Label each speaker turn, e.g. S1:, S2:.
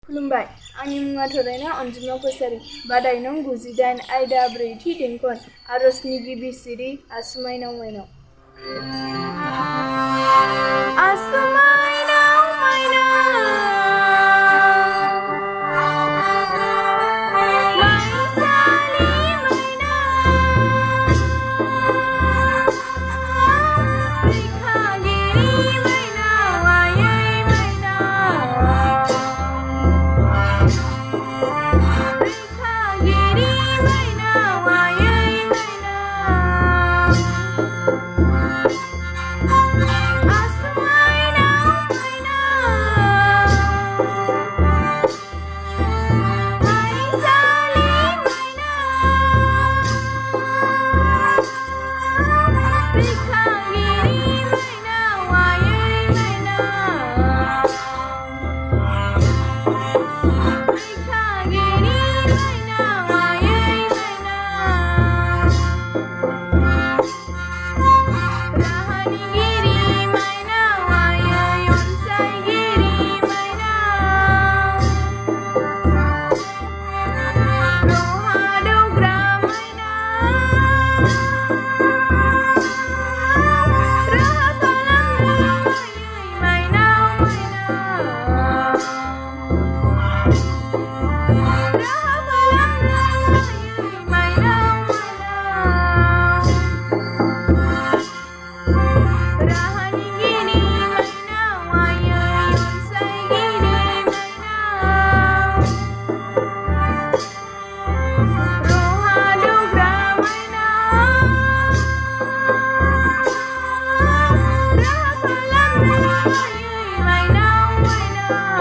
S1: खुलुमबाय आंनि मुङा थरायना अनजिमा कसारी बादाय नं 98 आयदा 4थि देंखन आरजनि गिबि सिरि आसुमाइनाव माइनाव आसुमाइनाव माइनाव माइसालि माइनाव रैखागिरि माइनाव आयै माइनाव रैखागिरि माइनाव आयै माइनाव आसुमाइनाव माइनाव माइसालि माइनाव रैखागिरि माइनाव आयै माइनाव रैखागिरि माइनाव आयै माइनाव राहानिगिरि माइनाव आयै अनसायगिरि माइनाव लहा दौग्रा माइनाव राहा खालामग्रा आयै माइनाव माइनाव राहा खालामग्रा आयै माइनाव माइनाव राहानिगिरि माइनाव आयै अनसायगिरि माइनाव लहा दौग्रा माइनाव राहा खालामग्रा आयै माइनाव माइनाव